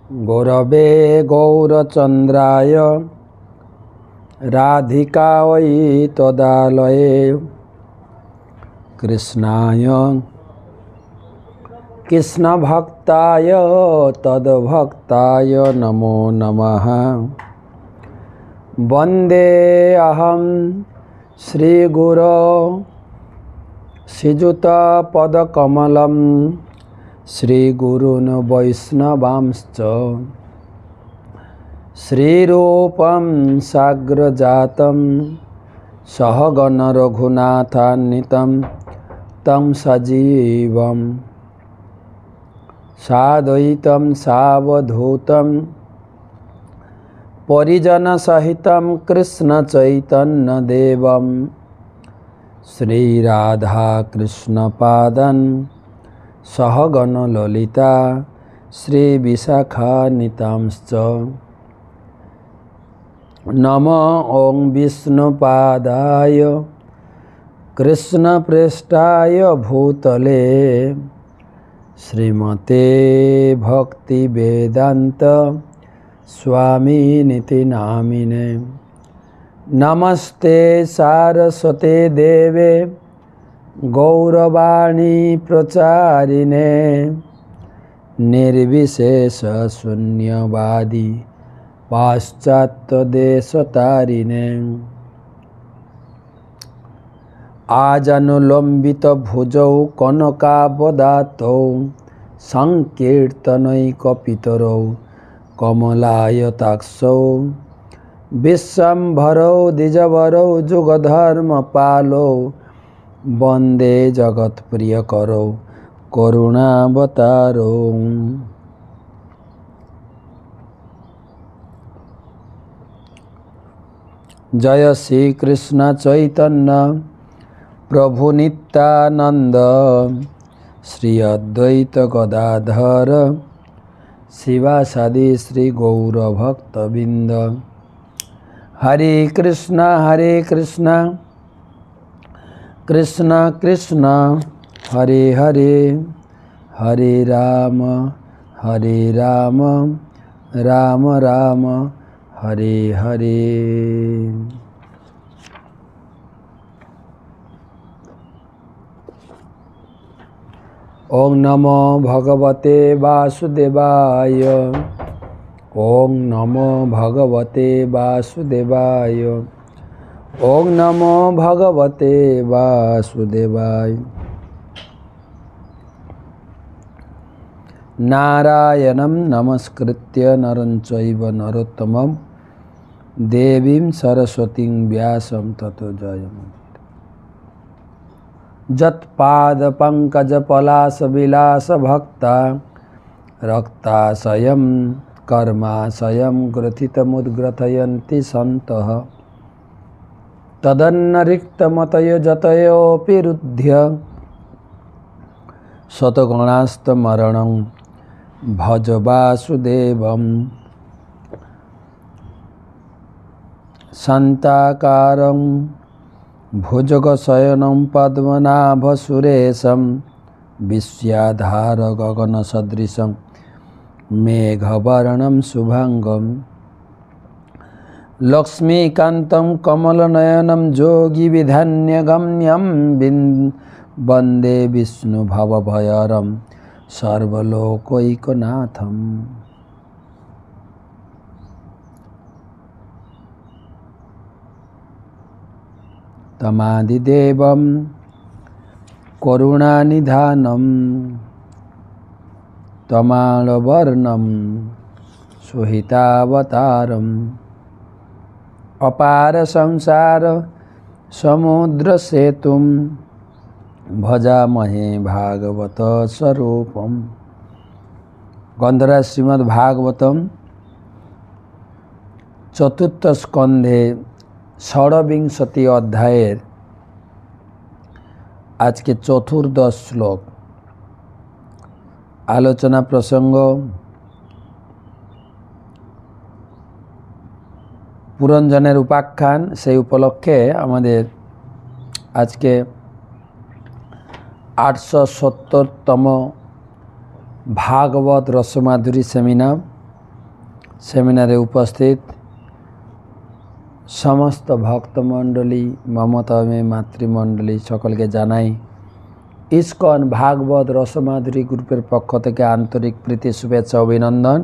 गौरवे गौरचन्द्राय राधिकायै तदालये कृष्णाय कृष्णभक्ताय तद्भक्ताय नमो नमः। वन्दे अहं श्रीगुरो श्रीयुतपदकमलं श्रीगुरून् वैष्णवांश्च श्रीरूपं साग्रजातं सहगण रघुनाथान्वितं तं सजीवं साद्वैतं सावधूतं परिजनसहितं कृष्णचैतन्यदेवं श्रीराधाकृष्णपादं सहगण ललिता श्रीविशाखान्वितांश्च। नमो ॐ विष्णुपादाय कृष्णप्रेष्ठाय भूतले श्रीमते भक्तिवेदान्त स्वामिनिति नामिने। नमस्ते सारस्वते देवे गौरवाणी प्रचारिणे निर्विशेष शून्यवादी पाश्चात्यदेशतारिणे। आजानुलम्बित भुजौ कनकावदातौ संकीर्तनैकपितरौ कमलायताक्षौ विश्वम्भरौ द्विजवरौ जुगधर्मपालौ वन्दे जगत्प्रियकरौ करुणावतारौ। जय श्री कृष्ण चैतन्य प्रभु नित्यानंद श्री अद्वैत गदाधर शिवासादि श्री गौर भक्तबिंद। हरे कृष्ण कृष्ण कृष्ण हरे हरे, हरे राम राम राम हरे हरे। ओम नमो भगवते वासुदेवाय, ओम नमो भगवते वासुदेवाय, ओम नमो भगवते वासुदेवाय। नारायणं नमस्कृत्य नरं चैव नरोत्तमं देवीं सरस्वतीं व्यासं ततो जयमुदीरये। जत्पादपङ्कजपलाशविलासभक्ता रक्ताशयं कर्माशयं ग्रथितमुद्ग्रथयन्ति सन्तः तदन्नरिक्तमतयो जतयोऽपि रुध्य शतगुणास्तमरणं भज वासुदेवं। शान्ताकारं भुजगशयनं पद्मनाभसुरेशं विश्वाधार गगनसदृशं मेघवर्णं शुभांगं लक्ष्मीकान्तं कमलनयनं योगिविधान्यगम्यं वन्दे विष्णुभवभयहरं सर्वलोकैकनाथम्। तमादिदेवं करुणानिधानं तमालवर्णं सुहितावतारम् अपार संसार समुद्रसेतुं भजामहे भागवत स्वरूपम। गंधराज श्रीमद्भागवतम चतुर्थ स्कंधे षड्विंशति अध्यायेर आज के चतुर्दश श्लोक आलोचना प्रसंग पुरंजनेर उपाख्यान से उपलक्षे आमादेर आज के 870तम भागवत रसमाधुरी सेमिनार সেমিনারে উপস্থিত সমস্ত ভক্তমণ্ডলী, মমতাময়ী মাতৃমণ্ডলী সকলকে জানাই ইসকন ভাগবত রসমাধুরী গ্রুপের পক্ষ থেকে আন্তরিক প্রীতি, শুভেচ্ছা, অভিনন্দন।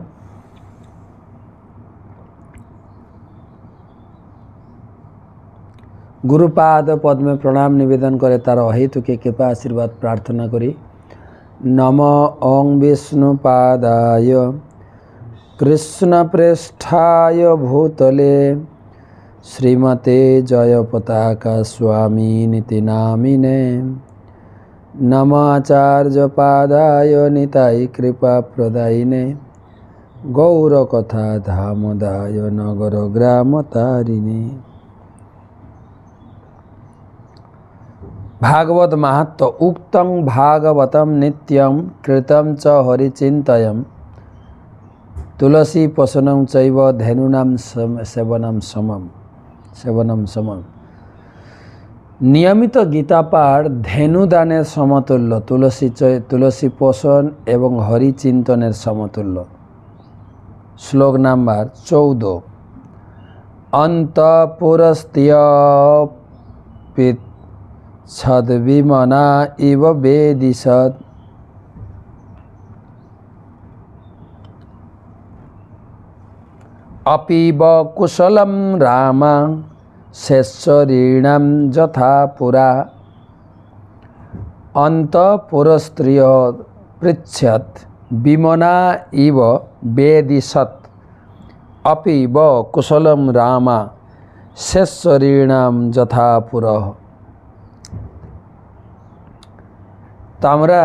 গুরুপাদ পদ্মে প্রণাম নিবেদন করে তার অহেতুকে কৃপা আশীর্বাদ প্রার্থনা করি। নম ওং বিষ্ণুপাদায় কৃষ্ণপ্রেষ্ঠায় ভূতলে শ্রীমতে জয় পতাকা স্বামী নীতি নামিনে নম আচার্য পাদায় নিতাই কৃপা প্রদায়িনে গৌরকথা ধামদায় নগর গ্রাম তারিণী। भागवत महत्व उक्तं भागवतं नित्यं कृतं च हरिचिन्तयं तुलसी पसनं चैव धेनूनां सेवनं समम। नियमित गीता पाठ धेनुदानेर समतुल्य, तुलसी पोषण एवं हरिचिंतनेर समतुल्य। श्लोक नम्बर 14। अंतपुरस्त्य छद्विमना इव वेदिषद् अपीव कुशलं राम शेषरीणां यथा पुरा अंतपुरस्त्रिय पृच्छत् विमना इव वेदिषत् अपीव कुशलं राम शेषरीणां यथा पुरा। তো আমরা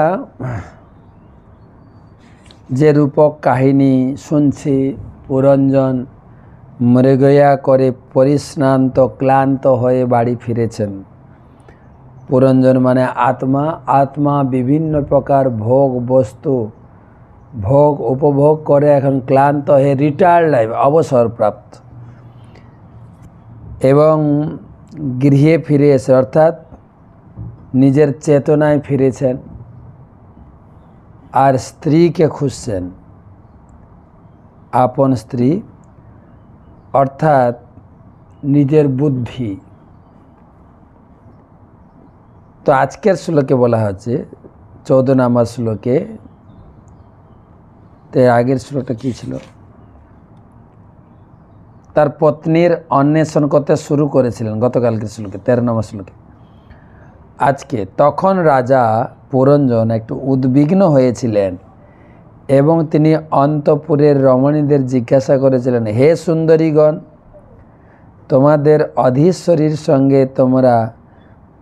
যে রূপক কাহিনী শুনছি, পুরঞ্জন মৃগয়া করে পরিশ্রান্ত ক্লান্ত হয়ে বাড়ি ফিরেছেন। পুরঞ্জন মানে আত্মা, আত্মা বিভিন্ন প্রকার ভোগ বস্তু ভোগ উপভোগ করে এখন ক্লান্ত হয়ে রিটায়ার্ড লাইফ, অবসরপ্রাপ্ত, এবং গৃহে ফিরে এসে অর্থাৎ নিজের চেতনায় ফিরেছেন আর স্ত্রীকে খুঁজছেন, আপন স্ত্রী অর্থাৎ নিজের বুদ্ধি। তো আজকের শ্লোকে বলা হচ্ছে 14 নম্বর শ্লোকে, তো আগের শ্লোকটা কী ছিল? তার পত্নীর অন্বেষণ করতে শুরু করেছিলেন গতকালকের শ্লোকে 13 নম্বর শ্লোকে। আজকে তখন রাজা পুরঞ্জন একটু উদ্বিগ্ন হয়েছিলেন এবং তিনি অন্তঃপুরের রমণীদের জিজ্ঞাসা করেছিলেন, হে সুন্দরীগণ, তোমাদের অধীশ্বরীর সঙ্গে তোমরা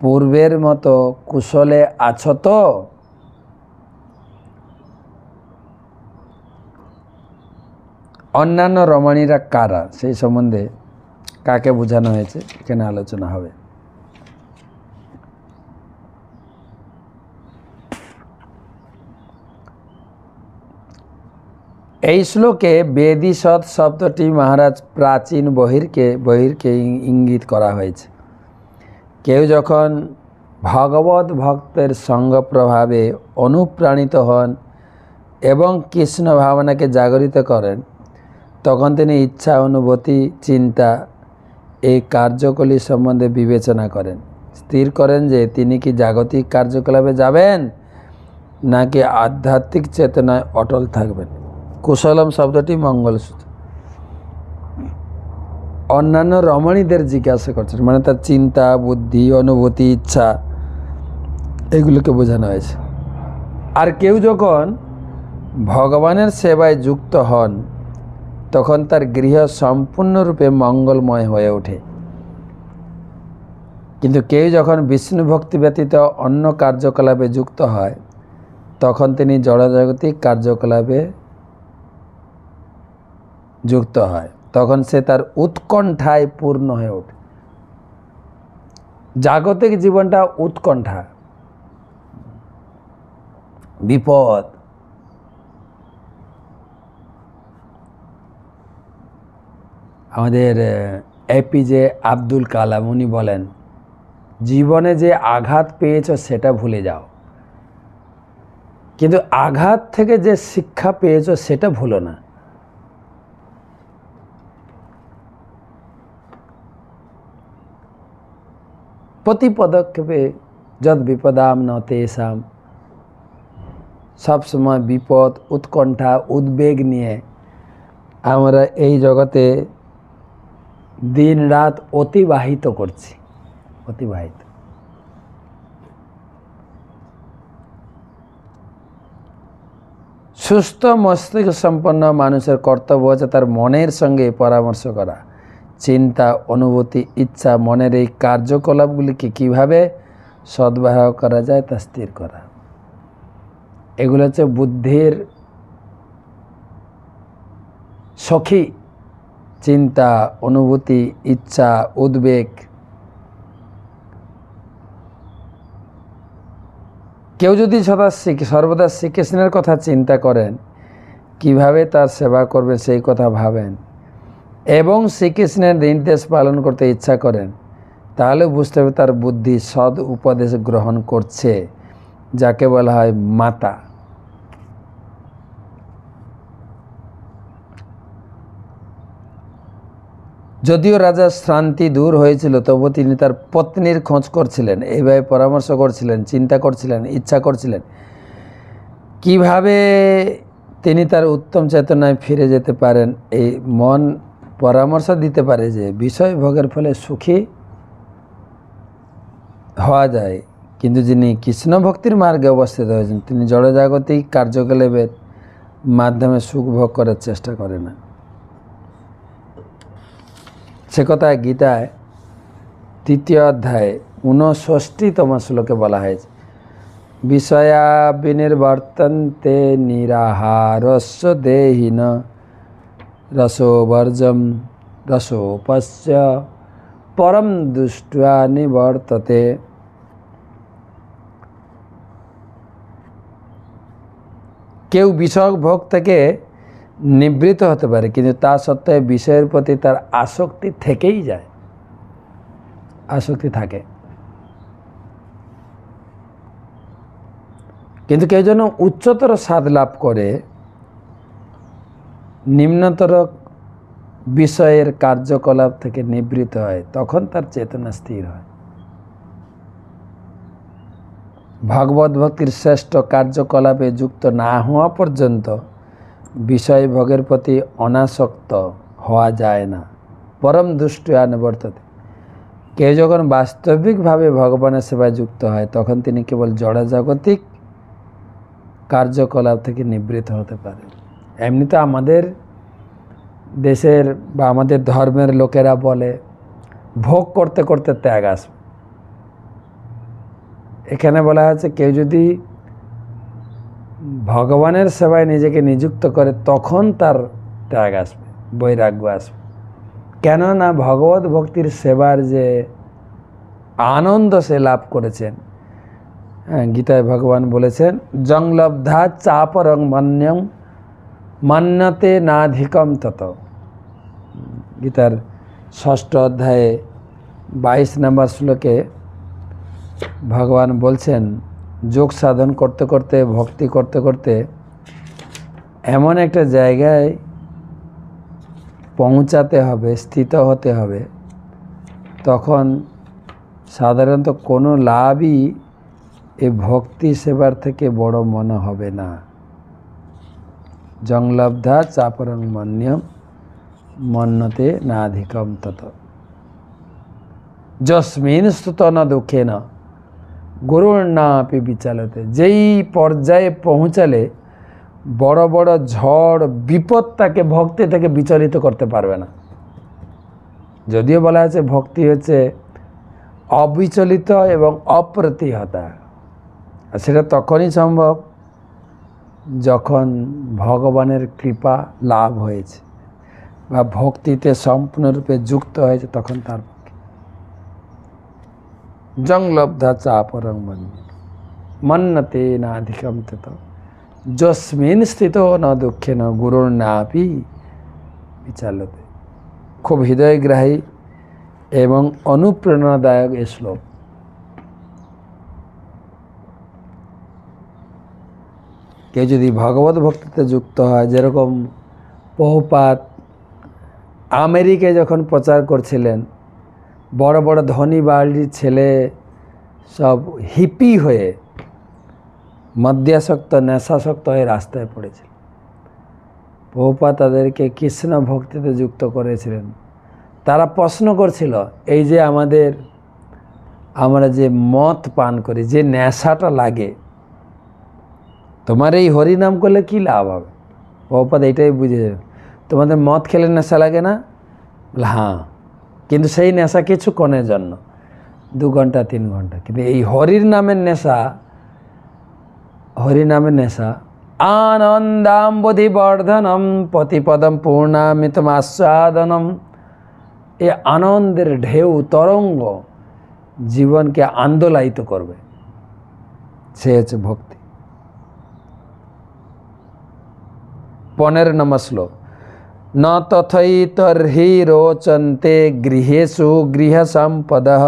পূর্বের মতো কুশলে আছো তো? অন্যান্য রমণীরা কারা, সেই সম্বন্ধে কাকে বোঝানো হয়েছে এখানে আলোচনা হবে। এই শ্লোকে বেদিসৎ শব্দটি মহারাজ প্রাচীন বহিরকে ইঙ্গিত করা হয়েছে। কেউ যখন ভগবত ভক্তের সঙ্গ প্রভাবে অনুপ্রাণিত হন এবং কৃষ্ণ ভাবনাকে জাগরিত করেন, তখন তিনি ইচ্ছা, অনুভূতি, চিন্তা এই কার্যকলাপ সম্বন্ধে বিবেচনা করেন, স্থির করেন যে তিনি কি জাগতিক কার্যকলাপে যাবেন নাকি আধ্যাত্মিক চেতনায় অটল থাকবেন। কুশলম শব্দটি মঙ্গলসূত্র। অন্যান্য রমণীদের জিজ্ঞাসা করছেন, মানে তার চিন্তা, বুদ্ধি, অনুভূতি, ইচ্ছা এগুলোকে বোঝানো হয়েছে। আর কেউ যখন ভগবানের সেবায় যুক্ত হন তখন তার গৃহ সম্পূর্ণরূপে মঙ্গলময় হয়ে ওঠে। কিন্তু কেউ যখন বিষ্ণু ভক্তি ব্যতীত অন্য কার্যকলাপে যুক্ত হয় তখন তিনি জড়জাগতিক কার্যকলাপে যুক্ত হয়, তখন সে তার উৎকণ্ঠায় পূর্ণ হয়ে ওঠে। জাগতিক জীবনটা উৎকণ্ঠা, বিপদ। আমাদের এপিজে আব্দুল কালাম উনি বলেন, জীবনে যে আঘাত পেয়েছ সেটা ভুলে যাও, কিন্তু আঘাত থেকে যে শিক্ষা পেয়েছ সেটা ভুলো না। প্রতি পদক্ষেপে যদ বিপদাম ন তেষাম, সবসময় বিপদ, উৎকণ্ঠা, উদ্বেগ নিয়ে আমরা এই জগতে দিন রাত অতিবাহিত করছি। অতিবাহিত সুস্থ মস্তিষ্ক সম্পন্ন মানুষের কর্তব্য হচ্ছে তার মনের সঙ্গে পরামর্শ করা, চিন্তা, অনুভূতি, ইচ্ছা, মনের এই কার্যকলাপগুলিকে কীভাবে সদ্ব্যবহার করা যায় তা স্থির করা। এগুলো হচ্ছে বুদ্ধির সখী। চিন্তা, অনুভূতি, ইচ্ছা, উদ্বেগ। কেউ যদি সর্বদা শ্রীকৃষ্ণের কথা চিন্তা করেন, কিভাবে তার সেবা করবেন সেই কথা ভাবেন এবং শ্রীকৃষ্ণের নির্দেশ পালন করতে ইচ্ছা করেন, তাহলে বুঝতে হবে তার বুদ্ধি সৎ উপদেশ গ্রহণ করছে, যাকে বলা হয় মাতা। যদিও রাজার শ্রান্তি দূর হয়েছিল, তবু তিনি তার পত্নীর খোঁজ করছিলেন, এইভাবে পরামর্শ করছিলেন, চিন্তা করছিলেন, ইচ্ছা করছিলেন কিভাবে তিনি তার উত্তম চেতনায় ফিরে যেতে পারেন। এই মন পরামর্শ দিতে পারে যে বিষয় ভোগের ফলে সুখী হওয়া যায়, কিন্তু যিনি কৃষ্ণ ভক্তির মার্গে অবস্থিত হয়েছেন তিনি জড়জাগতিক কার্যকলাপের মাধ্যমে সুখ ভোগ করার চেষ্টা করে না। সে কথা গীতায় 3 অধ্যায়ে 59তম শ্লোকে বলা হয়েছে, বিষয়া বিনির্বর্তন্তে নিরাহারস্য দেহিন রসোবর্জম রসোপস্য পরম দৃष्ट्वा নিবর্ততে। কেউ বিষয় ভোগ থেকে নিবৃত হতে পারে, কিন্তু তা সত্ত্বেও বিষয়ের প্রতি তার আসক্তি থেকেই যায়, আসক্তি থাকে। কিন্তু কেউ যেন উচ্চতর স্বাদ লাভ করে নিম্নতর বিষয়ের কার্যকলাপ থেকে নিবৃত হয়, তখন তার চেতনা স্থির হয়। ভগবত ভক্তির শ্রেষ্ঠ কার্যকলাপে যুক্ত না হওয়া পর্যন্ত বিষয় ভোগের প্রতি অনাসক্ত হওয়া যায় না। পরম দৃष्ट्या নিবর্ততে। কেউ যখন বাস্তবিকভাবে ভগবানের সেবায় যুক্ত হয়, তখন তিনি কেবল জড়জাগতিক কার্যকলাপ থেকে নিবৃত হতে পারে। এমনিতে আমাদের দেশের বা আমাদের ধর্মের লোকেরা বলে ভোগ করতে করতে ত্যাগ আসবে। এখানে বলা হচ্ছে কেউ যদি ভগবানের সেবায় নিজেকে নিযুক্ত করে তখন তার ত্যাগ আসবে, বৈরাগ্য আসবে। কেননা ভগবত ভক্তির সেবার যে আনন্দ সে লাভ করেছেন, গীতায় ভগবান বলেছেন জংলব্ধা চাপরং মন্যম মান্যতে নাধিকম তত। গীতার 6ষ্ঠ অধ্যায়ে 22 নম্বর শ্লোকে ভগবান বলছেন যোগ সাধন করতে করতে, ভক্তি করতে করতে এমন একটা জায়গায় পৌঁছাতে হবে, স্থিত হতে হবে, তখন সাধারণত কোনো লাভই এই ভক্তি সেবার থেকে বড় মনে হবে না। জংলব্ধা চাপরং মন্যম মন্যতে নাধিকম তত যস্মিন স্তুত ন দুঃখেন গুরুর নাপি বিচালতে। যেই পর্যায়ে পৌঁছালে বড় বড় ঝড় বিপদ তাকে ভক্তি থেকে বিচলিত করতে পারবে না। যদিও বলা আছে ভক্তি হচ্ছে অবিচলিত এবং অপ্রতিহতা, আর সেটা তখনই সম্ভব যখন ভগবানের কৃপা লাভ হয়েছে বা ভক্তিতে সম্পূর্ণরূপে যুক্ত হয়েছে, তখন তার পক্ষে। জংলব্ধা চাপরং মন্যতে নাধিকম তত যস্মিন স্থিত ন দুঃখেন গুরুর নাপি বিচালতে। খুব হৃদয়গ্রাহী এবং অনুপ্রেরণাদায়ক এই শ্লোক। কেউ যদি ভগবত ভক্তিতে যুক্ত হয়, যেরকম প্রভুপাদ আমেরিকায় যখন প্রচার করছিলেন বড় বড় ধনী বাড়ির ছেলে সব হিপি হয়ে মদ্যাসক্ত নেশাসক্ত হয়ে রাস্তায় পড়েছিল। প্রভুপাদ তাদেরকে কৃষ্ণ ভক্তিতে যুক্ত করেছিলেন। তারা প্রশ্ন করছিল, এই যে আমরা যে মদ পান করি, যে নেশাটা লাগে, তোমার এই হরিনাম করলে কী লাভ হবে? প্রভুপাদ এইটাই বুঝেছে, তোমাদের মদ খেলে নেশা লাগে না? হ্যাঁ, কিন্তু সেই নেশা কিছুক্ষণের জন্য, 2 ঘন্টা 3 ঘন্টা, কিন্তু এই হরির নামের নেশা আনন্দাম্বুধি বর্ধনম প্রতিপদম পূর্ণামিতম আস্বাদনম। এই আনন্দের ঢেউ তরঙ্গ জীবনকে আন্দোলিত করবে, সে হচ্ছে ভক্তি। 15 নম্বর শ্লোক, ন তথৈতর্হি রোচন্তে গৃহেষু গৃহসম্পদঃ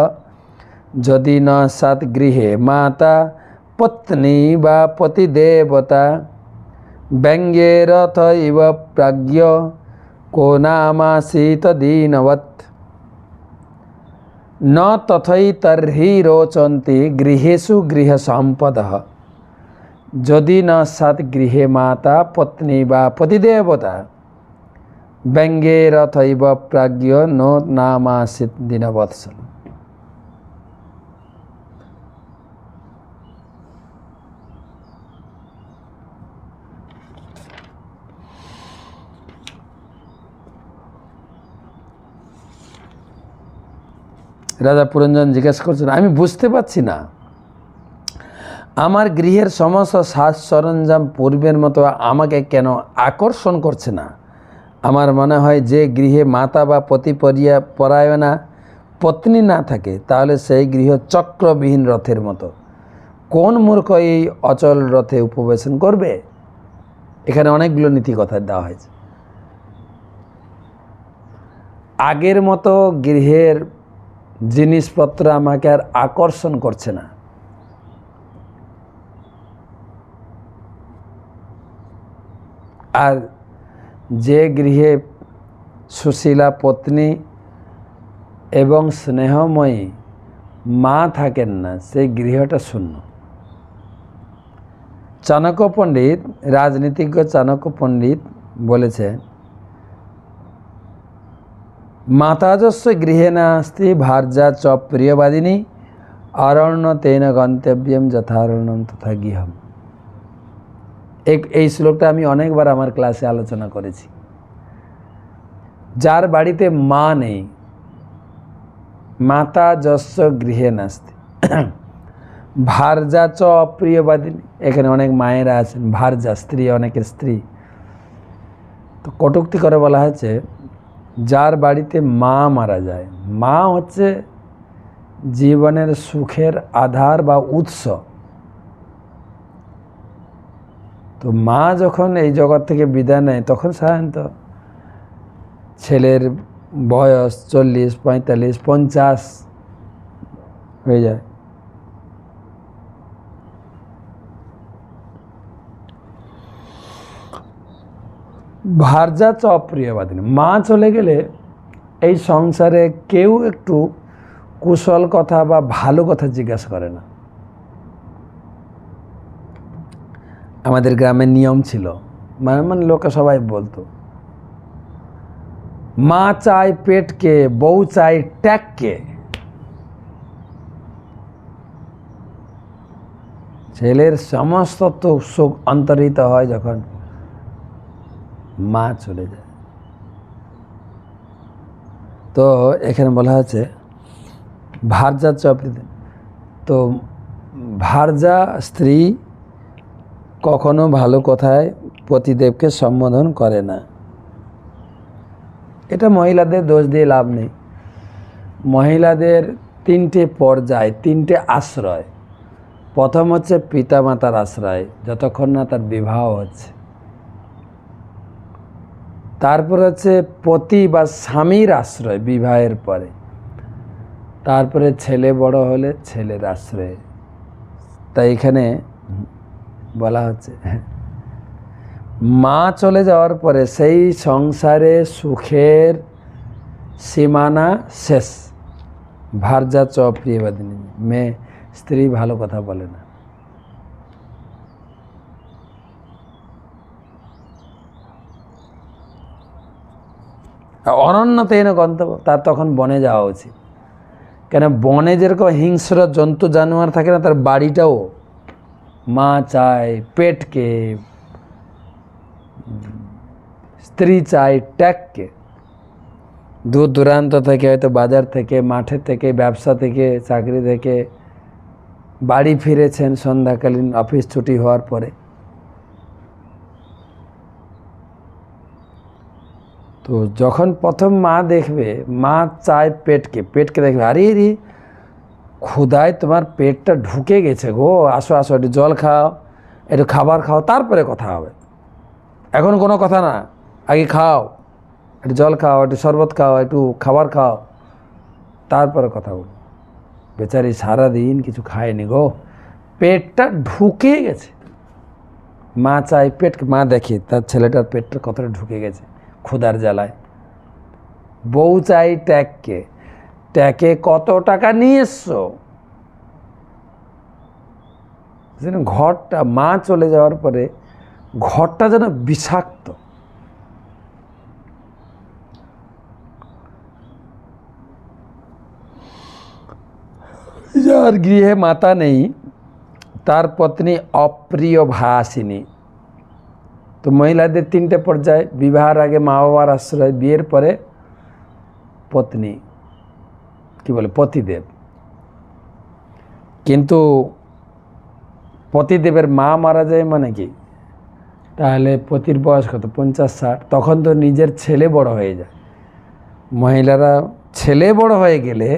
যদি ন সৎগৃহে মাতা পত্নী বা পতিদেবতা ব্যঙ্গেরথ ইব প্রাজ্ঞ কো নামাসিত দীনবৎ। ন তথৈতর্হি রোচন্তে গৃহেষু গৃহসম্পদঃ যদি ন সৎগৃহে মাতা পত্নী বা পতিদেবতা ব্যঙ্গেরথৈব প্রাজ্ঞ নো নামাসিত দীনবৎসল। রাজা পুরঞ্জন জিজ্ঞাসা করছেন, আমি বুঝতে পারছি না, আমার গৃহের সমস্ত সাজ সরঞ্জাম পূর্বের মতো আমাকে কেন আকর্ষণ করছে না। আমার মনে হয় যে গৃহে মাতা বা পরায়ণা পত্নী না থাকে, তাহলে সেই গৃহ চক্রবিহীন রথের মতো। কোন মূর্খ এই অচল রথে উপবেশন করবে? এখানে অনেকগুলো নীতি কথা দেওয়া হয়েছে। আগের মতো গৃহের জিনিসপত্র আমাকে আর আকর্ষণ করছে না। আর যে গৃহে সুশীলা পত্নী এবং স্নেহময়ী মা থাকেন না, সেই গৃহটা শূন্য। চাণক্য পণ্ডিত, রাজনীতিজ্ঞ চাণক্য পণ্ডিত বলেছে, মাতাজস্য গৃহে নাস্তি ভার্যা চ প্রিয়বাদিনী অরণ্য তেন গন্তব্যম যথারণ্যম তথা গৃহম। এই শ্লোকটা আমি অনেকবার আমার ক্লাসে আলোচনা করেছি। যার বাড়িতে মা নেই, মাতা যস্য গৃহে নাস্তি ভার্যা চ অপ্রিয়বাদিনী, এখানে অনেক মায়েরা আছেন, ভার্যা স্ত্রী, অনেকের স্ত্রী, তো কটূক্তি করে বলা হয়েছে যার বাড়িতে মা মারা যায়। মা হচ্ছে জীবনের সুখের আধার বা উৎস। তো মা যখন এই জগৎ থেকে বিদায় নেয়, তখন সাধারণত ছেলের বয়স 40, 45, 50 হয়ে যায়। ভার্যা চ অপ্রিয়বাদিনী, মা চলে গেলে এই সংসারে কেউ একটু কুশল কথা বা ভালো কথা জিজ্ঞাসা করে না। আমাদের গ্রামের নিয়ম ছিল, মানে লোকে সবাই বলতো, মা চায় পেটকে, বউ চায় ট্যাগকে। ছেলের সমস্ত তো সুখ অন্তরিত হয় যখন মা চলে যায়। তো এখানে বলা হচ্ছে ভার্যা চপ্রিতে, তো ভার্যা স্ত্রী কখনো ভালো কথায় পতিদেবকে সম্বোধন করে না। এটা মহিলাদের দোষ দিয়ে লাভ নেই। মহিলাদের 3টে পর্যায়, 3টে আশ্রয়। প্রথম হচ্ছে পিতামাতার আশ্রয়, যতক্ষণ না তার বিবাহ হচ্ছে। তারপর হচ্ছে পতি বা স্বামীর আশ্রয় বিবাহের পরে। তারপরে ছেলে বড় হলে ছেলের আশ্রয়। তাই এখানে বলা হচ্ছে মা চলে যাওয়ার পরে সেই সংসারে সুখের সীমানা শেষ। ভার্যা চ প্রিয়বাদিনী, মেয়ে স্ত্রী ভালো কথা বলে না। অরণ্যতেন গন্তব্য, তার তখন বনে যাওয়া উচিত। কেন বনে যেরকম হিংস্র জন্তু জানোয়ার থাকে না, তার বাড়িটাও মা চায় পেটকে, স্ত্রী চায় ট্যাগকে। দূর দূরান্ত থেকে, হয়তো বাজার থেকে, মাঠের থেকে, ব্যবসা থেকে, চাকরি থেকে বাড়ি ফিরেছেন সন্ধ্যাকালীন অফিস ছুটি হওয়ার পরে, তো যখন প্রথম মা দেখবে, মা চায় পেটকে, পেটকে দেখবে, আরে রে ক্ষুধায় তোমার পেটটা ঢুকে গেছে গো, আসো আসো একটু জল খাও, একটু খাবার খাও, তারপরে কথা হবে। এখন কোনো কথা না, আগে খাও, একটু জল খাও, একটু শরবত খাও, একটু খাবার খাও, তারপরে কথা বলো। বেচারি সারাদিন কিছু খায়নি গো, পেটটা ঢুকে গেছে। মা চায় পেটকে, মা দেখে তার ছেলেটার পেটটা কতটা ঢুকে গেছে ক্ষুধার জ্বালায়। বউ চাই ট্যাগকে, ট্যাগে কত টাকা নিয়ে এসছো। ঘরটা, মা চলে যাওয়ার পরে ঘরটা যেন বিষাক্ত। যার গৃহে মাতা নেই, তার পত্নী অপ্রিয় ভাসিনী। তো মহিলাদের তিনটে পর্যায়: বিবাহের আগে মা বাবার আশ্রয়, বিয়ের পরে পত্নী, কি বলে, পতিদেব। কিন্তু পতিদেবের মা মারা যায় মানে কি, তাহলে পতির বয়স কত, 50-60, তখন তো নিজের ছেলে বড় হয়ে যায়। মহিলারা ছেলে বড় হয়ে গেলে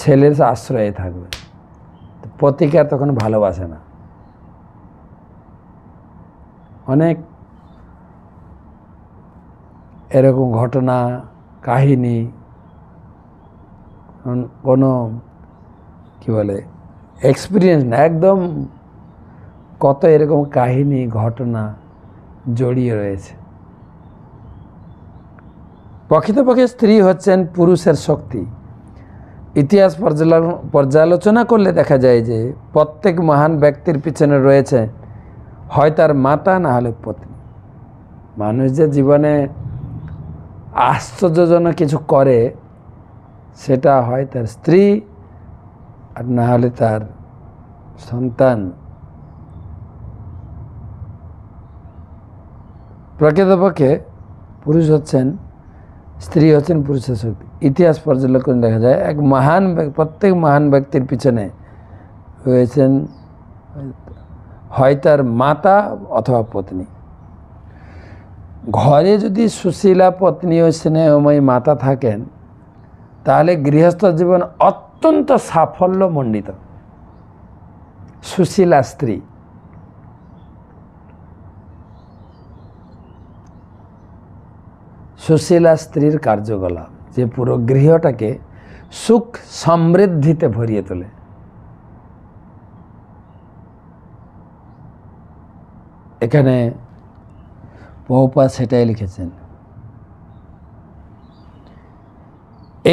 ছেলের আশ্রয়ে থাকবে, পতিকে আর তখন ভালোবাসে না। অনেক এরকম ঘটনা, কাহিনী, কোনো কি বলে এক্সপিরিয়েন্স না, একদম কত এরকম কাহিনী ঘটনা জড়িয়ে রয়েছে। প্রকৃতপক্ষে স্ত্রী হচ্ছেন পুরুষের শক্তি। ইতিহাস পর্যালোচনা করলে দেখা যায় যে প্রত্যেক মহান ব্যক্তির পিছনে রয়েছে হয় তার মাতা, না হলে পত্নী। মানুষ যে জীবনে আশ্চর্যজনক কিছু করে, সেটা হয় তার স্ত্রী, আর না হলে তার সন্তান। প্রকৃতপক্ষে পুরুষ হচ্ছেন, স্ত্রী হচ্ছেন পুরুষের শক্তি। ইতিহাস পর্যালোচনা দেখা যায় প্রত্যেক মহান ব্যক্তির পিছনে রয়েছেন হয় তার মাতা অথবা পত্নী। ঘরে যদি সুশীলা পত্নী ও স্নেহময়ী মাতা থাকেন, তাহলে গৃহস্থ জীবন অত্যন্ত সাফল্যমণ্ডিত। সুশীলা স্ত্রী, সুশীলা স্ত্রীর কার্যকলাপ যে পুরো গৃহটাকে সুখ সমৃদ্ধিতে ভরিয়ে তোলে। এখানে প্রভুপাদ সেটাই লিখেছেন।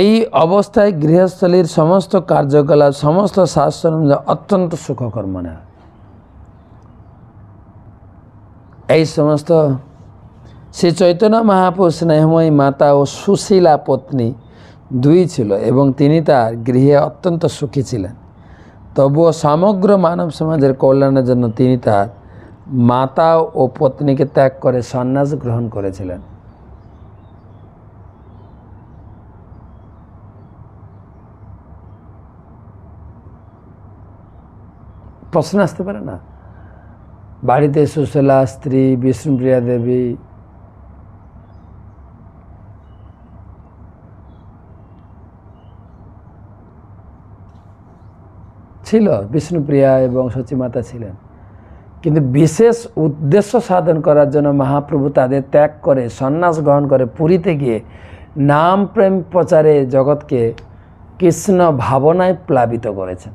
এই অবস্থায় গৃহস্থলীর সমস্ত কার্যকলাপ, সমস্ত শাসন অত্যন্ত সুখকর মনে হয়। এই সমস্ত শ্রী চৈতন্য মহাপুরুষ স্নেহময়ী মাতা ও সুশীলা পত্নী দুই ছিল, এবং তিনি তার গৃহে অত্যন্ত সুখী ছিলেন। তবুও সমগ্র মানব সমাজের কল্যাণের জন্য তিনি তার মাতা ও পত্নীকে ত্যাগ করে সন্ন্যাস গ্রহণ করেছিলেন। প্রশ্ন আসতে পারে না, বাড়িতে সুশীলা স্ত্রী বিষ্ণুপ্রিয়া দেবী ছিল, বিষ্ণুপ্রিয়া এবং সচিমাতা ছিলেন, কিন্তু বিশেষ উদ্দেশ্য সাধন করার জন্য মহাপ্রভু তাদের ত্যাগ করে সন্ন্যাস গ্রহণ করে পুরীতে গিয়ে নাম প্রেম প্রচারে জগৎকে কৃষ্ণ ভাবনায় প্লাবিত করেছেন।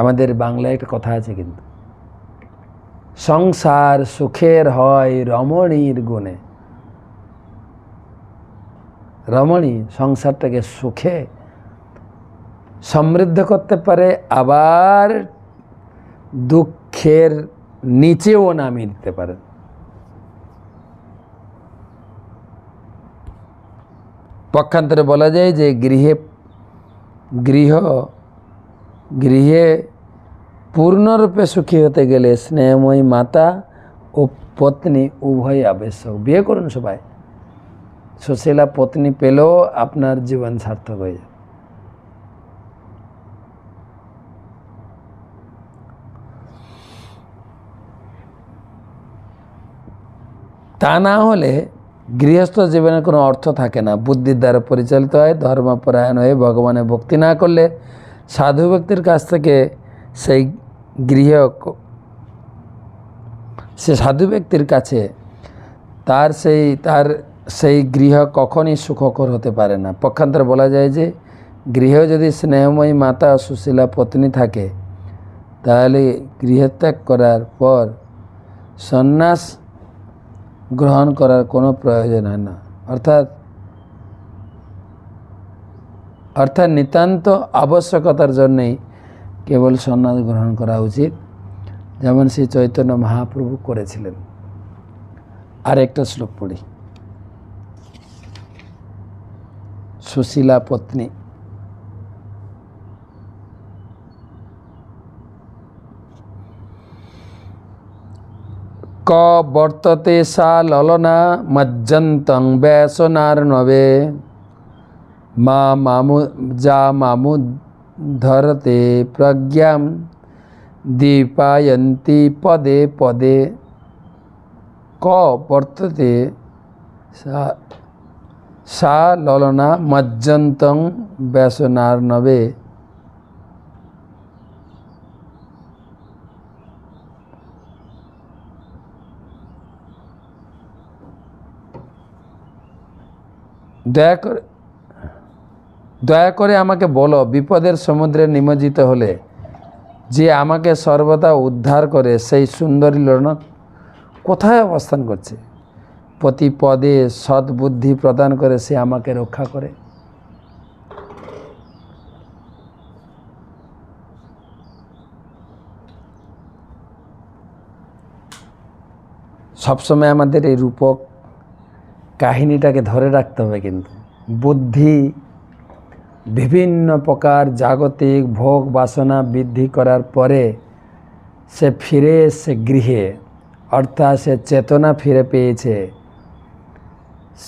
আমাদের বাংলায় একটা কথা আছে কিন্তু, সংসার সুখের হয় রমণীর গুণে। রমণী সংসারটাকে সুখে সমৃদ্ধ করতে পারে, আবার দুঃখের নিচেও নামিয়ে দিতে পারে। পক্ষান্তরে বলা যায় যে গৃহে পূর্ণরূপে সুখী হতে গেলে স্নেহময়ী মাতা ও পত্নী উভয় আবশ্যক। বিয়ে করুন সবাই, সুশীলা পত্নী পেলেও আপনার জীবন সার্থক হয়ে যাবে। তা না হলে গৃহস্থ জীবনের কোনো অর্থ থাকে না। বুদ্ধির দ্বারা পরিচালিত হয়, ধর্মপরায়ণ হয়ে ভগবানের ভক্তি না করলে সাধু ব্যক্তির কাছ থেকে সে সাধু ব্যক্তির কাছে তার সেই গৃহ কখনই সুখকর হতে পারে না। পক্ষান্তরে বলা যায় যে গৃহে যদি স্নেহময়ী মাতা ও সুশীলা পত্নী থাকে, তাহলে গৃহত্যাগ করার পর সন্ন্যাস গ্রহণ করার কোনো প্রয়োজন হয় না। অর্থাৎ নিতান্ত আবশ্যকতার জন্যেই কেবল সন্ন্যাস গ্রহণ করা উচিত, যেমন শ্রী চৈতন্য মহাপ্রভু করেছিলেন। আর একটা শ্লোক পড়ি। সুশীলা পত্নী। ক বর্ততে সা ললনা মজ্জন্তং ব্যসনার্ণবে মামু ধরতে প্রজ্ঞাম দীপায়ন্তি পদে পদে। ক বর্ততে সা ললনা মজ্জন্তং ব্যসনার্ণবে। দয়া করে আমাকে বলো, বিপদের সমুদ্রে নিমজ্জিত হলে যে আমাকে সর্বদা উদ্ধার করে সেই সুন্দরী ললনা কোথায় অবস্থান করছে? প্রতি পদে সদ্বুদ্ধি প্রদান করে সে আমাকে রক্ষা করে। সবসময় আমাদের এই রূপক কাহিনীটাকে ধরে রাখতে হবে। কিন্তু বুদ্ধি বিভিন্ন প্রকার জাগতিক ভোগ বাসনা বৃদ্ধি করার পরে সে ফিরে এসে গৃহে, অর্থাৎ সে চেতনা ফিরে পেয়েছে,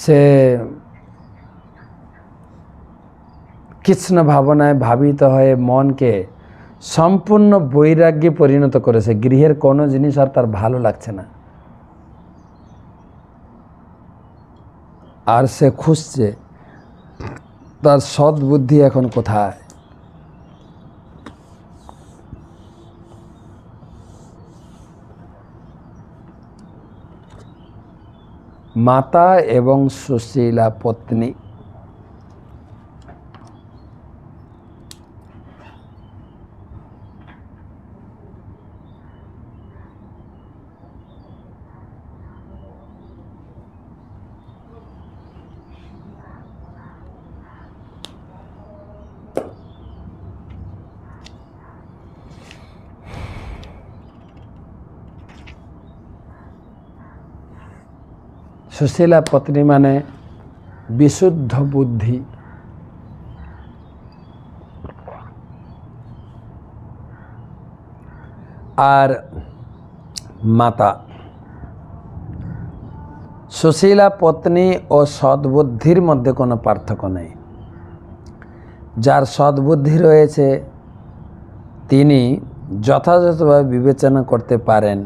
সে কৃষ্ণ ভাবনায় ভাবিত হয়ে মনকে সম্পূর্ণ বৈরাগ্যে পরিণত করেছে। গৃহের কোনো জিনিস আর তার ভালো লাগছে না, আর সে খুঁজছে তার সদ্বুদ্ধি এখন কোথায়। মাতা এবং সুশীলা পত্নী। সুশীলা পত্নী মানে বিশুদ্ধ বুদ্ধি। আর মাতা সুশীলা পত্নী ও সদ্বুদ্ধির মধ্যে কোনো পার্থক্য নেই। যার সদ্বুদ্ধি রয়েছে তিনি যথাযথভাবে বিবেচনা করতে পারেন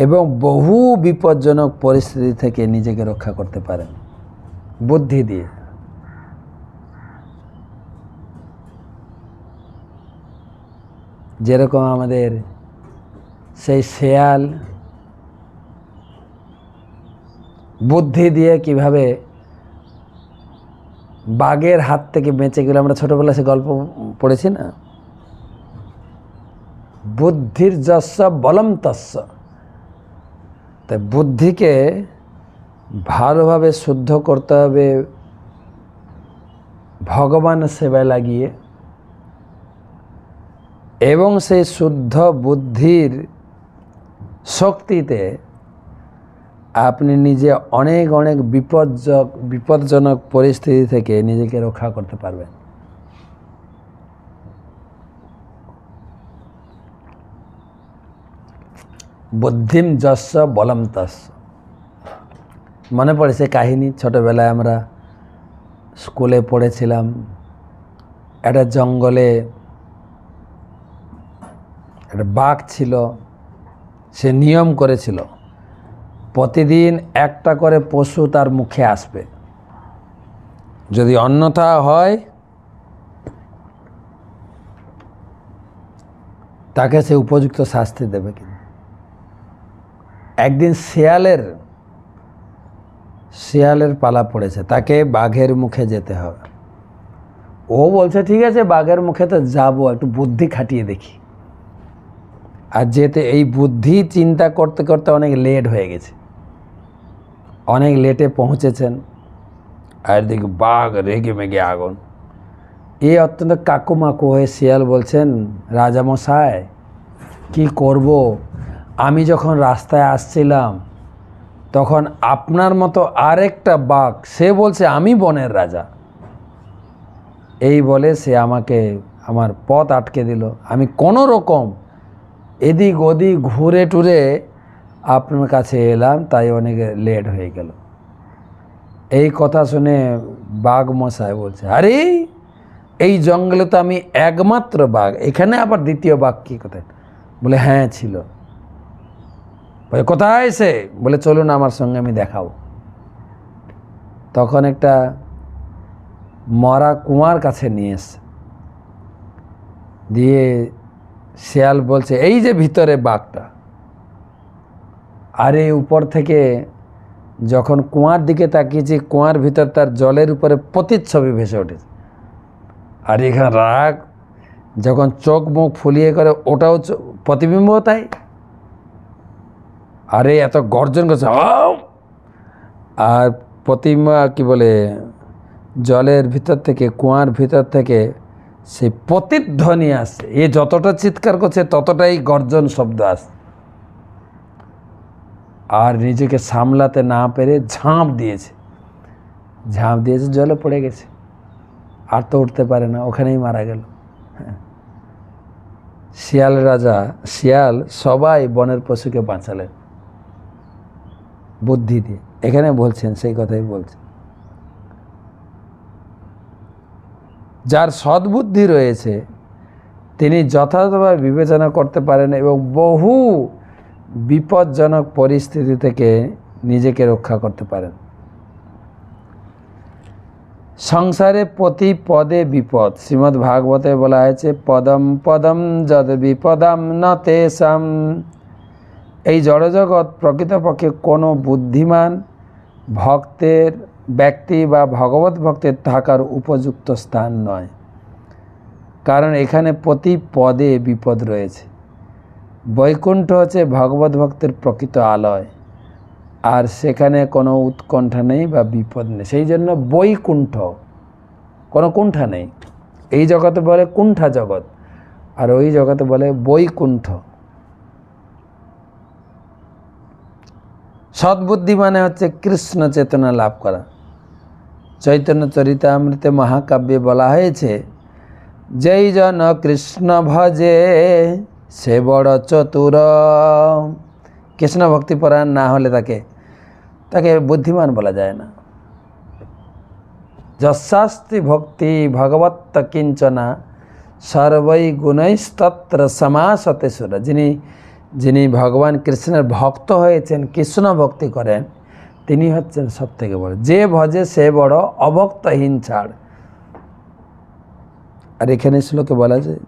এবং বহু বিপজ্জনক পরিস্থিতি থেকে নিজেকে রক্ষা করতে পারেন বুদ্ধি দিয়ে। যেরকম আমাদের সেই শেয়াল বুদ্ধি দিয়ে কিভাবে বাঘের হাত থেকে বেঁচে গেল, আমরা ছোটবেলায় সে গল্প পড়েছি না, বুদ্ধির যস্য বলম তস্য। তাই বুদ্ধিকে ভালোভাবে শুদ্ধ করতে হবে, ভগবান সেবায় লাগিয়ে এবং সেই শুদ্ধ বুদ্ধির শক্তিতে আপনি নিজে অনেক অনেক বিপজ্জনক পরিস্থিতি থেকে নিজেকে রক্ষা করতে পারবেন। বুদ্ধিম যস্য বলম তস্য। মনে পড়েছে কাহিনী, ছোটবেলায় আমরা স্কুলে পড়েছিলাম। একটা জঙ্গলে একটা বাঘ ছিল। সে নিয়ম করেছিল প্রতিদিন একটা করে পশু তার মুখে আসবে, যদি অন্যথা হয় তাকে সে উপযুক্ত শাস্তি দেবে। কিন্তু একদিন শিয়ালের পালা পড়েছে, তাকে বাঘের মুখে যেতে হবে। ও বলছে ঠিক আছে বাঘের মুখে তো যাবো, একটু বুদ্ধি খাটিয়ে দেখি। আর যেতে এই বুদ্ধি চিন্তা করতে করতে অনেক লেট হয়ে গেছে, অনেক লেটে পৌঁছেছেন। আর দেখি বাঘ রেগে মেগে আগুন। এ অত্যন্ত কাকুমাকু হয়ে শিয়াল বলছেন, রাজামশাই কি করব, আমি যখন রাস্তায় আসছিলাম তখন আপনার মতো আরেকটা বাঘ, সে বলছে আমি বনের রাজা। এই বলে সে আমাকে আমার পথ আটকে দিল। আমি কোনো রকম এদিক ওদিক ঘুরে টুরে আপনার কাছে এলাম, তাই অনেক লেট হয়ে গেল। এই কথা শুনে বাঘ মশাই বলছে, আরে এই জঙ্গলে তো আমি একমাত্র বাঘ, এখানে আবার দ্বিতীয় বাঘ কি কোথায়? বলে হ্যাঁ ছিল। বলে কোথায় সে? বলে চলুন আমার সঙ্গে, আমি দেখাবো। তখন একটা মরা কুয়ার কাছে নিয়ে এসে দিয়ে শিয়াল বলছে, এই যে ভিতরে বাঘটা। আরে উপর থেকে যখন কুয়ার দিকে তাকিয়েছি, কুয়ার ভিতর তার জলের উপরে প্রতিচ্ছবি ভেসে উঠেছে। আর এখানে রাগ যখন চোখ মুখ ফুলিয়ে করে, ওটাও প্রতিবিম্ব তাই। আরে এত গর্জন করছে, আর প্রতিবিম্ব কি বলে জলের ভিতর থেকে, কুয়ার ভিতর থেকে সে প্রতিধ্বনি আসছে। এ যতটা চিৎকার করছে ততটাই গর্জন শব্দ আসছে। আর নিজেকে সামলাতে না পেরে ঝাঁপ দিয়েছে, জলে পড়ে গেছে। আর তো উঠতে পারে না, ওখানেই মারা গেল। শিয়াল সবাই বনের পশুকে বাঁচালেন বুদ্ধি দিয়ে। এখানে বলছেন সেই কথাই বলছেন, যার সদ্বুদ্ধি রয়েছে তিনি যথাযথভাবে বিবেচনা করতে পারেন এবং বহু বিপজ্জনক পরিস্থিতি থেকে নিজেকে রক্ষা করতে পারেন। সংসারে প্রতি পদে বিপদ। শ্রীমদ্ ভাগবতে বলা হয়েছে, পদম পদম যদ বিপদম ন তেষাম। এই জড়জগৎ প্রকৃতপক্ষে কোনো বুদ্ধিমান ভক্তের ব্যক্তি বা ভগবত ভক্তের থাকার উপযুক্ত স্থান নয়, কারণ এখানে প্রতি পদে বিপদ রয়েছে। বৈকুণ্ঠ হচ্ছে ভগবত ভক্তের প্রকৃত আলয়, আর সেখানে কোনো উৎকণ্ঠা নেই বা বিপদ নেই। সেই জন্য বৈকুণ্ঠ, কোনো কুণ্ঠা নেই। এই জগতে বলে কুণ্ঠা জগৎ, আর ওই জগতে বলে বৈকুণ্ঠ। সদ্বুদ্ধি মানে হচ্ছে কৃষ্ণ চেতনা লাভ করা। চৈতন্য চরিতামৃতে মহাকাব্যে বলা হয়েছে, যেই জন কৃষ্ণ ভজে সে বড় চতুর। কৃষ্ণ ভক্তিপরায়ণ না হলে তাকে বুদ্ধিমান বলা যায় না। যশাস্তি ভক্তি ভগবত্ত কিঞ্চনা সর্বৈ গুণৈস্তত্র সমাসতে সুর। যিনি ভগবান কৃষ্ণের ভক্ত হয়েছেন, কৃষ্ণ ভক্তি করেন, তিনি হচ্ছেন সব থেকে বড়। যে ভজে সে বড়, অভক্তহীন ছাড়। আর এখানে শ্লোকে বলা যায়,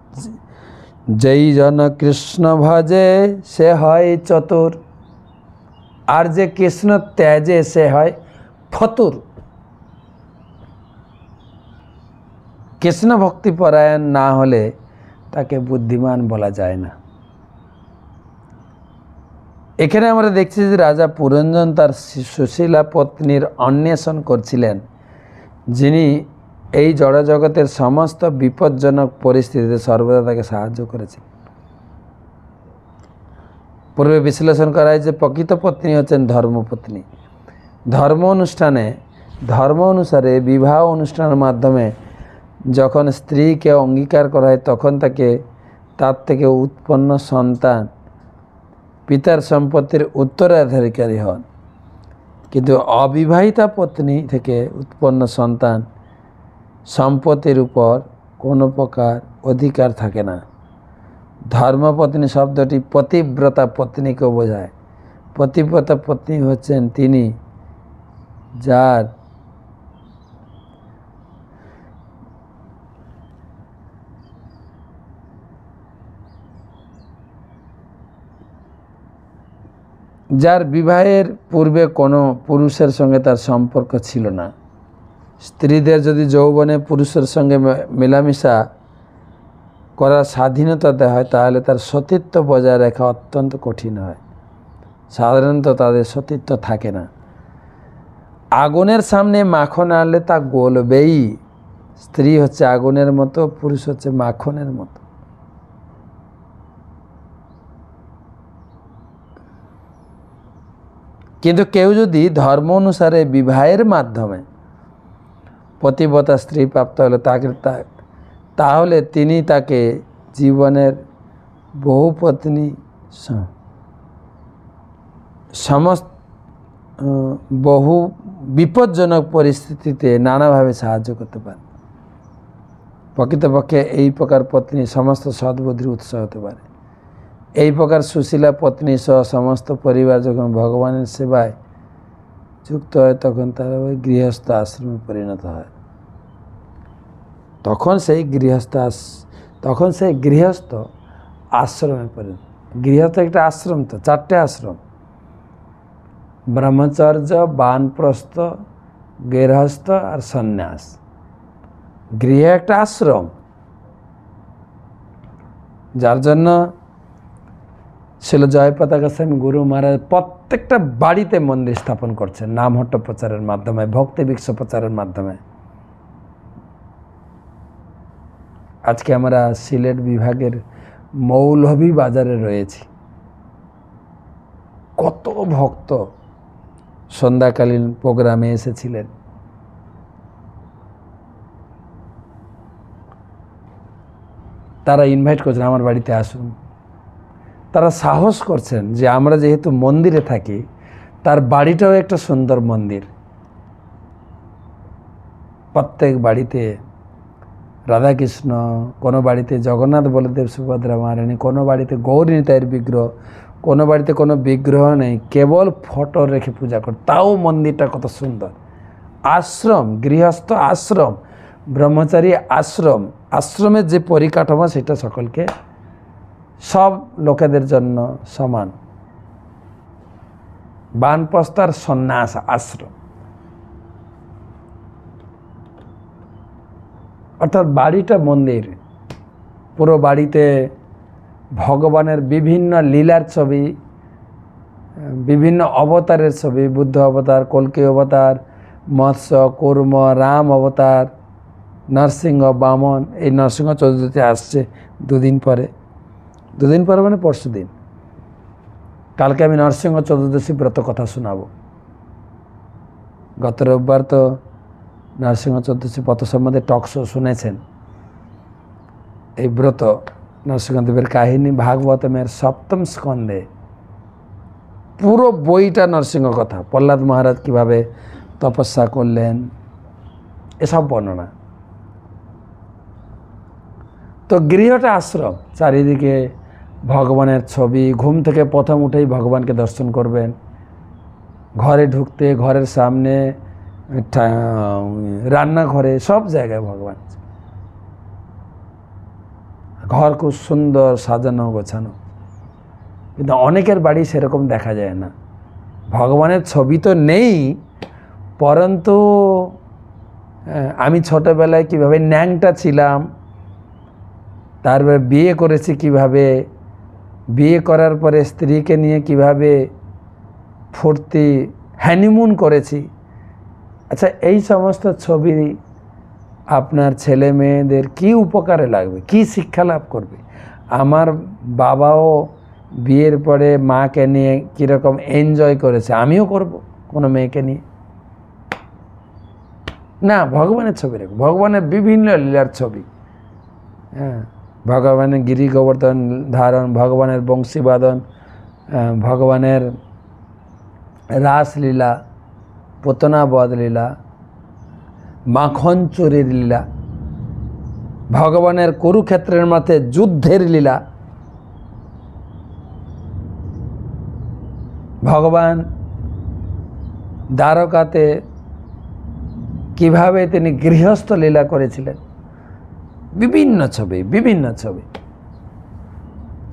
যেই জন কৃষ্ণ ভজে সে হয় চতুর, আর যে কৃষ্ণ ত্যাজে সে হয় ফতুর। কৃষ্ণ ভক্তিপরায়ণ না হলে তাকে বুদ্ধিমান বলা যায় না। এখানে আমরা দেখছি যে রাজা পুরঞ্জন তার সুশীলা পত্নীর অন্বেষণ করছিলেন, যিনি এই জড়জগতের সমস্ত বিপজ্জনক পরিস্থিতিতে সর্বদা তাকে সাহায্য করেছে। পূর্বে বিশ্লেষণ করা হয় যে প্রকৃত পত্নী হচ্ছেন ধর্মপত্নী। ধর্ম অনুসারে বিবাহ অনুষ্ঠানের মাধ্যমে যখন স্ত্রীকে অঙ্গীকার করা হয় তখন তার থেকে উৎপন্ন সন্তান পিতার সম্পত্তির উত্তরাধিকারী হন, কিন্তু অবিবাহিতা পত্নী থেকে উৎপন্ন সন্তান সম্পত্তির উপর কোনো প্রকার অধিকার থাকে না। ধর্মপত্নী শব্দটি পতিব্রতা পত্নীকেও বোঝায়। পতিব্রতা পত্নী হচ্ছেন তিনি যার বিবাহের পূর্বে কোনো পুরুষের সঙ্গে তার সম্পর্ক ছিল না। স্ত্রীদের যদি যৌবনে পুরুষের সঙ্গে মেলামেশা করার স্বাধীনতা দেওয়া হয় তাহলে তার সতীত্ব বজায় রাখা অত্যন্ত কঠিন হয়। সাধারণত তাদের সতীত্ব থাকে না। আগুনের সামনে মাখন আনলে তা গলবেই। স্ত্রী হচ্ছে আগুনের মতো, পুরুষ হচ্ছে মাখনের মতো। কিন্তু কেউ যদি ধর্ম অনুসারে বিবাহের মাধ্যমে পতিব্রতা স্ত্রী প্রাপ্ত হলে তাহলে তিনি তাকে জীবনের বহুপত্নী বহু বিপজ্জনক পরিস্থিতিতে নানাভাবে সাহায্য করতে পারে। প্রকৃতপক্ষে এই প্রকার পত্নী সমস্ত সদ্বুদ্ধির উৎস হতে পারে। এই প্রকার সুশীলা পত্নী সহ সমস্ত পরিবার যখন ভগবানের সেবায় যুক্ত হয় তখন তারা ওই গৃহস্থ আশ্রমে পরিণত হয়। তখন সেই গৃহস্থ আশ্রমে পরিণত। গৃহস্থ একটা আশ্রম, তো 4টে আশ্রম: ব্রহ্মচর্য, বানপ্রস্থ, গৃহস্থ আর সন্ন্যাস। গৃহ একটা আশ্রম, যার জন্য ছিল জয়পতাকা স্বামী গুরু মহারাজ প্রত্যেকটা বাড়িতে মন্দির স্থাপন করছেন নামহট্ট প্রচারের মাধ্যমে, ভক্তি বৃক্ষ প্রচারের মাধ্যমে। আজকে আমরা সিলেট বিভাগের মৌলভী বাজারে রয়েছি। কত ভক্ত সন্ধ্যাকালীন প্রোগ্রামে এসেছিলেন। তারা ইনভাইট করছেন আমার বাড়িতে আসুন। তারা সাহস করছেন যে আমরা যেহেতু মন্দিরে থাকি, তার বাড়িটাও একটা সুন্দর মন্দির। প্রত্যেক বাড়িতে রাধাকৃষ্ণ, কোনো বাড়িতে জগন্নাথ বলদেব সুভদ্রা মহারানী, কোনো বাড়িতে গৌর নিতাইয়ের বিগ্রহ, কোনো বাড়িতে কোনো বিগ্রহ নেই, কেবল ফটো রেখে পূজা করে। তাও মন্দিরটা কত সুন্দর। আশ্রম, গৃহস্থ আশ্রম, ব্রহ্মচারী আশ্রম, আশ্রমের যে পরিকাঠামো সেটা সকলকে, সব লোকেদের জন্য সমান। বানপ্রস্থার সন্ন্যাস আশ্রম, অর্থাৎ বাড়িটা মন্দির। পুরো বাড়িতে ভগবানের বিভিন্ন লীলার ছবি, বিভিন্ন অবতারের ছবি, বুদ্ধ অবতার, কল্কি অবতার, মৎস্য, কুর্ম, রাম অবতার, নরসিংহ, বামন। এই নরসিংহ চতুর্থী আসছে দুদিন পরে মানে পরশু দিন। কালকে আমি নরসিংহ চতুর্দশী ব্রত কথা শোনাবো। গত রোববার তো নরসিংহ চতুর্দশী ব্রত সম্বন্ধে টক শো শুনেছেন। এই ব্রত নরসিংহদেবের কাহিনী ভাগবতমের 7ম স্কন্ধে, পুরো বইটা নরসিংহ কথা। প্রহ্লাদ মহারাজ কীভাবে তপস্যা করলেন, এসব বর্ণনা। তো গৃহটা আশ্রম, চারিদিকে ভগবানের ছবি। ঘুম থেকে প্রথম উঠেই ভগবানকে দর্শন করবেন। ঘরে ঢুকতে, ঘরের সামনে, রান্নাঘরে, সব জায়গায় ভগবান। ঘর খুব সুন্দর সাজানো গোছানো, কিন্তু অনেকের বাড়ি সেরকম দেখা যায় না। ভগবানের ছবি তো নেই, পরন্তু আমি ছোটোবেলায় কীভাবে ন্যাংটা ছিলাম, তারপর বিয়ে করেছি কিভাবে, বিয়ে করার পরে স্ত্রীকে নিয়ে কিভাবে ফুর্তি হানিমুন করেছি, আচ্ছা এই সমস্ত ছবি আপনার ছেলে মেয়েদের কি উপকারে লাগবে, কি শিক্ষা লাভ করবে। আমার বাবাও বিয়ের পরে মাকে নিয়ে কীরকম এনজয় করেছে, আমিও করব কোনো মেয়েকে নিয়ে। না, ভগবানের ছবি রেখো, ভগবানের বিভিন্ন লীলার ছবি। হ্যাঁ, ভগবানের গিরি গোবর্ধন ধারণ, ভগবানের বংশীবাদন, ভগবানের রাসলীলা, পতনাবধ লীলা, মাখন চুরির লীলা, ভগবানের কুরুক্ষেত্রের মাঠে যুদ্ধের লীলা, ভগবান দ্বারকাতে কিভাবে তিনি গৃহস্থ লীলা করেছিলেন, বিভিন্ন ছবি, বিভিন্ন ছবি।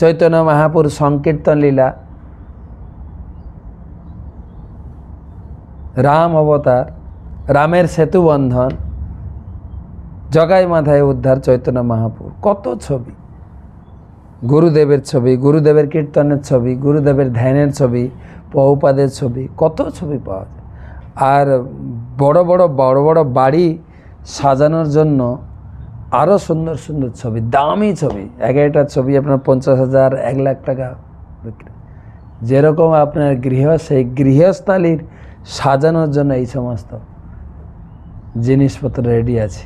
চৈতন্য মহাপুর সংকীর্তন লীলা, রাম অবতার, রামের সেতু বন্ধন, জগাই মাথায় উদ্ধার চৈতন্য মহাপুর, কত ছবি। গুরুদেবের ছবি, গুরুদেবের কীর্তনের ছবি, গুরুদেবের ধ্যানের ছবি, প্রভুপাদের ছবি, কত ছবি পাওয়া যায়। আর বড় বড় বাড়ি সাজানোর জন্য আরও সুন্দর সুন্দর ছবি, দামি ছবি, এক একটা ছবি আপনার 50,000 1 লাখ টাকা বিক্রি। যেরকম আপনার গৃহ, সেই গৃহস্থালির সাজানোর জন্য এই সমস্ত জিনিসপত্র রেডি আছে।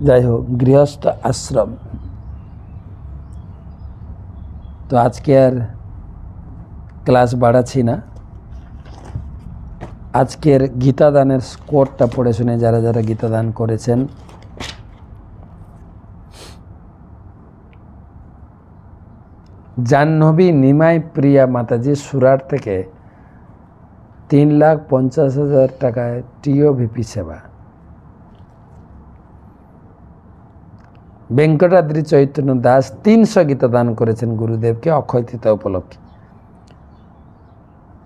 যাই হোক, গৃহস্থ আশ্রম। তো আজকে আর ক্লাস বাড়াচ্ছি না। আজকের গীতাদানের কোটটা পড়ে শুনে যারা যারা গীতাদান করেছেন। জাহ্নবী নিমাই প্রিয়া মাতাজি সুরাট থেকে 3,50,000 টাকায় টিওভিপি সেবা। বেঙ্কটাদ্রি চৈতন্য দাস 300 গীতা দান করেছেন গুরুদেবকে অক্ষয় তৃতীয়া উপলক্ষে।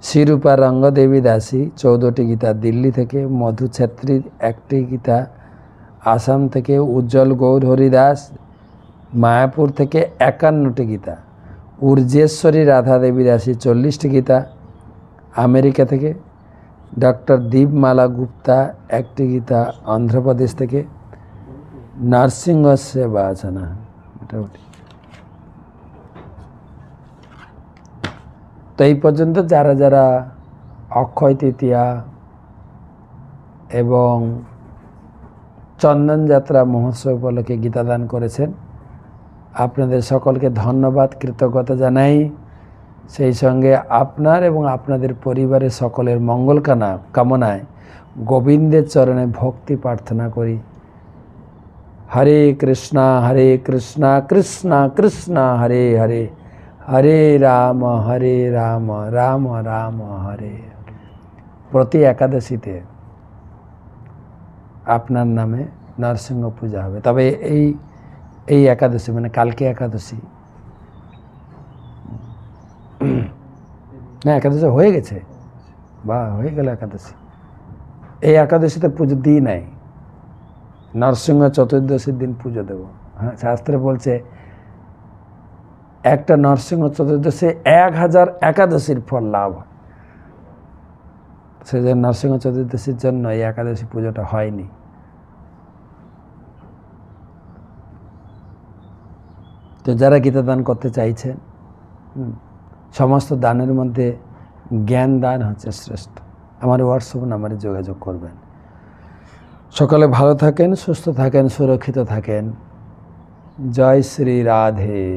শ্রীরূপা রঙ্গদেবী দাসী 14টি গীতা দিল্লি থেকে, মধু ছেত্রী 1টি গীতা আসাম থেকে, উজ্জ্বল গৌর হরিদাস মায়াপুর থেকে 51টি গীতা, ঊর্জেশ্বরী রাধা দেবী দাসী 40টি গীতা আমেরিকা থেকে, ডক্টর দীপমালা গুপ্তা 1টি গীতা অন্ধ্রপ্রদেশ থেকে, নরসিংহ সেবা আছে না মোটামুটি। তো এই পর্যন্ত যারা যারা অক্ষয় তৃতীয়া এবং চন্দন যাত্রা মহোৎসব উপলক্ষে গীতাদান করেছেন, আপনাদের সকলকে ধন্যবাদ, কৃতজ্ঞতা জানাই। সেই সঙ্গে আপনার এবং আপনাদের পরিবারের সকলের মঙ্গল কামনায় গোবিন্দের চরণে ভক্তি প্রার্থনা করি। হরে কৃষ্ণা কৃষ্ণ কৃষ্ণ হরে হরে, হরে রাম রাম রাম হরে। প্রতি একাদশীতে আপনার নামে নরসিংহ পূজা হবে। তবে এই একাদশী মানে কালকে একাদশী না, একাদশী হয়ে গেছে বা হয়ে গেল একাদশী। এই একাদশীতে পুজো দিই নাই, নরসিংহ চতুর্দশীর দিন পুজো দেব। হ্যাঁ, শাস্ত্রে বলছে একটা নরসিংহ চতুর্দশী 1000 একাদশীর ফল লাভ হয়। সেই জন্য নরসিংহ চতুর্দশীর জন্য এই একাদশী পুজোটা হয়নি। তো যারা গীতা দান করতে চাইছেন, সমস্ত দানের মধ্যে জ্ঞান দান হচ্ছে শ্রেষ্ঠ। আমার হোয়াটসঅ্যাপ নাম্বারে যোগাযোগ করবেন। সকালে ভালো থাকেন, সুস্থ থাকেন, সুরক্ষিত থাকেন। জয় শ্রী রাধে।